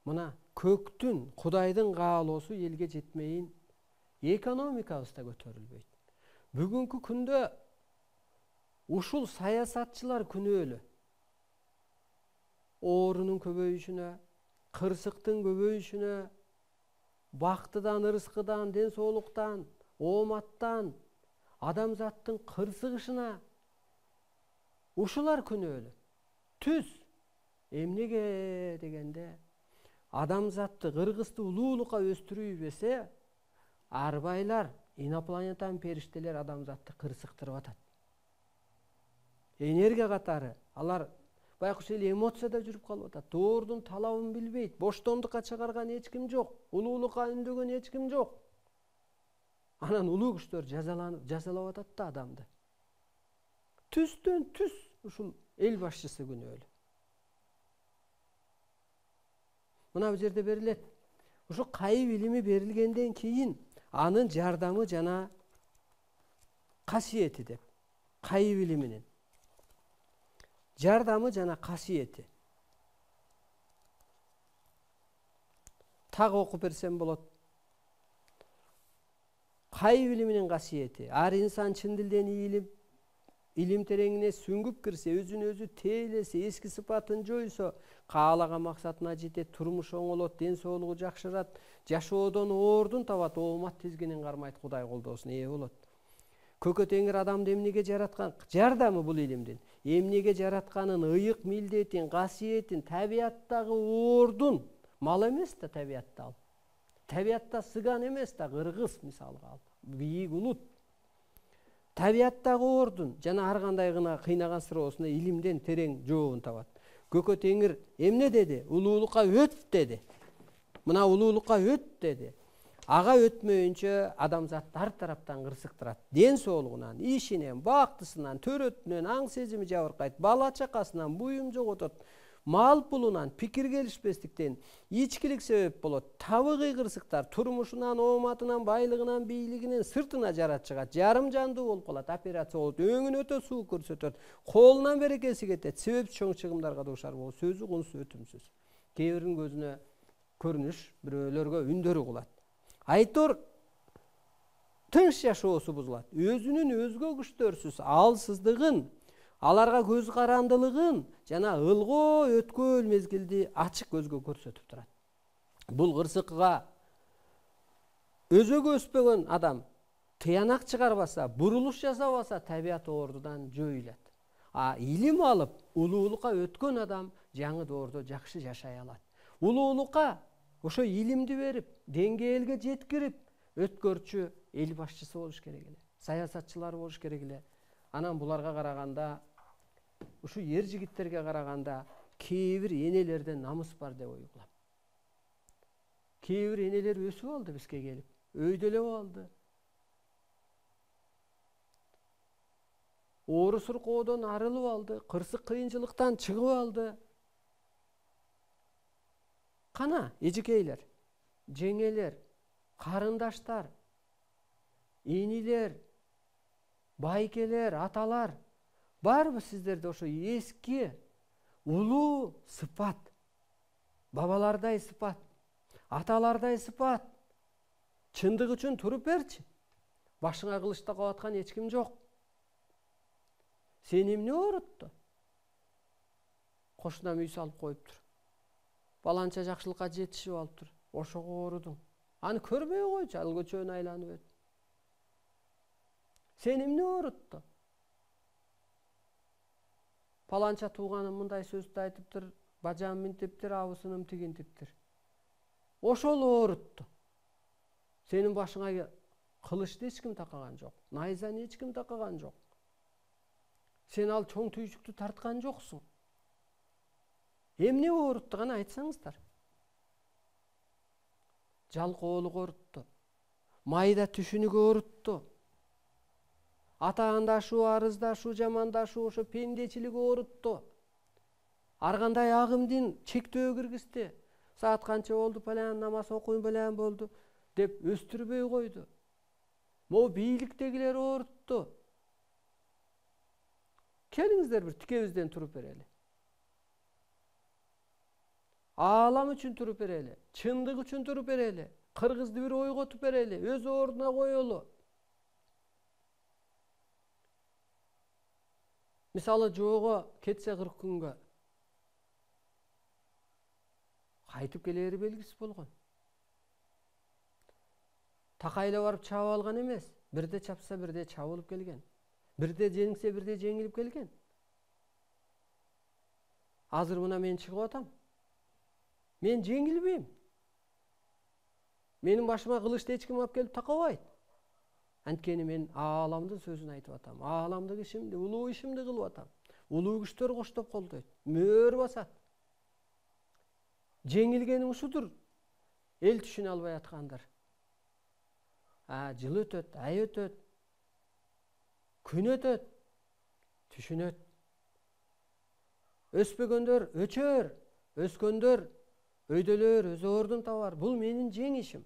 Мына көктүн, Кудайдын каалоосу элге жетмейин, экономикабыз да көтөрүлбөйт. Бүгүнкү күндө ушул саясатчылар күнөөлүү. Оорунун көбөйүшүнө, кырсыктын көбөйүшүнө, бактыдан, ырыскыдан, ден соолуктан, ооматтан, адамзаттын кырсыгышына ушулар күнөөлүү. Түз эмнеге дегенде, адамзатты, кыргызды улуулукка өстүрүүбесе, арбайлар, инопланетан периштелер адамзатты кырсыктырып атат. Энергия катары алар байкуш эле эмоцияда жүрүп калып атат. Доордун талабын билбейт, боштондукка чыгарган эч ким жок, улуулукка үндөгөн эч ким жок. Анан улуу күчтөр жазалап атат да адамды. Түздөн түз ушул эл башчысы күнөөлүү. Мына бул жерде берилет. Ушу кайып илими берилгенден кийин анын жардамы жана касиети деп. Кайып илиминин жардамы жана касиети. Так окуп берсем болот. Кайып илиминин касиети. Ар инсан чын дилден илим тереңине сүңгүп кирсе, өзүн өзү тейлесе, эски сыпатын жойсо, каалаган максатына жетет, турмушу оңолот, ден соолугу жакшырат, жашоодон ордун табат, оомат тизгинин кармайт, Кудай колдоосуна ээ болот. Көкө Теңир адамды эмнеге жараткан? Жардамы бул илимдин. Эмнеге жаратканын, ыйык милдетин, касиетин, табияттагы ордун, мал эмес да табиятта ал. Табиятта сыган эмес да, кыргыз мисалга ал. Бийик улут. Табияттагы ордун жана ар кандай гана кыйнаган сыроосуна илимден терең жообун табат. Көкө Теңир эмне деди? Улуулукка өт деди. Мына улуулукка өт деди. Ага өтмөйүнчө адамзатты ар тараптан кырсыктырат. Ден соолугунан, ишинен, бактысынан, төрөтүнөн аң сезими жабыркайт, бала чакасынан буюм жоготот, мал пулунан, пикир келишпестиктен, ичкилик себеп болот, табыгый кырсыктар, турмушунан, ооматынан, байлыгынан, бийлигинен сыртына жарат чыгат, жарым жандуу болуп калат, операция болот, өңүн өтө суу көрсөтөт, колунан берекеси кетет, себеп чоң чыгымдарга дуушар болот, сөзү кунсуз, өтүмсүз. Кээ биринин көзүнө көрүнүш, бирөөлөргө үндөрү кулат. Айтор тынч жашоосу бузулат. Өзүнүн өзгө күчтөрсүз алсыздыгын, аларга көз карандылыгын жана ылгоо өткөөл мезгилди ачык көзгө көрсөтүп турат. Бул кырсыкка өзөгө өспөгөн адам тыянак чыгарбаса, бурулуш жасабаса, табият ордудан жоюлат. Илим алып, улуулукка өткөн адам жаңы доордо жакшы жашай алат. Улуулукка ошо илимди берип, деңгээлге жеткирип, өткөрчү эл башчысы болуш керек эле. Саясатчылар болуш керек эле. Анан буларга караганда, ушу ер жигиттерге караганда, кээ бир энелерде намыс бар деп уйгулам. Кээ бир энелер өсүп алды бизге келип, өйдөлөп алды. Оору суркоодон арылып алды, кырсык кыйынчылыктан чыгып алды. Кана эжекейлер, жеңелер, карындаштар, инилер, байкелер, аталар, барбы сиздерде ошо эски улуу сыпат, бабалардай сыпат, аталардай сыпат, чындык үчүн туруп берчи. Башыңа кылыч такап аткан эч ким жок. Сени эмне оорутту? Кошунам үй салып коюптур. Баланча жакшылыкка жетишип алыптыр. Ошого оорудуң. Аны көрбөй койчу, ал көчөнү айланып өт. Сен эмне оорутту? Паланча тууганым мындай сөздү айтыптыр, бажам минтиптир, абысыным тигинтиптир. Ошол оорутту. Сенин башыңа кылычты эч ким такаган жок, найзаны эч ким такаган жок. Сен ал чоң түйшүктү тарткан жоксуң. Эмне оорутту гана айтсаңыздар. Жалкоолук оорутту. Майда түшүнүк оорутту. Атаандашуу, арыздашуу, жамандашуу, ошо пендечилик оорутту. Ар кандай агымдын чектөө киргизди. Саат канча болду, палян намаз окуйм, палян болду деп өстүрбөй койду. Могу бийликтегилер оорутту. Келиңиздер бир тикебизден туруп берели. Аалам үчүн туруп берели, чындык үчүн туруп берели, кыргызды бир ойготуп берели, өз ордуна коелу. Мисалы жоого кетсе 40 күнгө кайтып келери белгисиз болгон. Такайла барып чаап алган эмес, бирде чапса бирде чабылып келген. Бирде жеңсе бирде жеңилип келген. Азыр мына мен чыгып атам. Мен жеңилбейм. Менин башыма кылычты эч ким алып келип такабайт. Анткени мен ааламдын сөзүн айтып атам. Ааламдык ишимди, улуу ишимди кылып атам. Улуу күчтөр коштоп колдойт, мөөр басат. Жеңилгеним ушудур. Эл түшүнө албай аткандар. Жыл өтөт, ай өтөт, күн өтөт, түшүнөт. Өспөгөндөр өчөр, өскөндөр өйдөлөр, өз ордун табар. Бул менин жеңишим.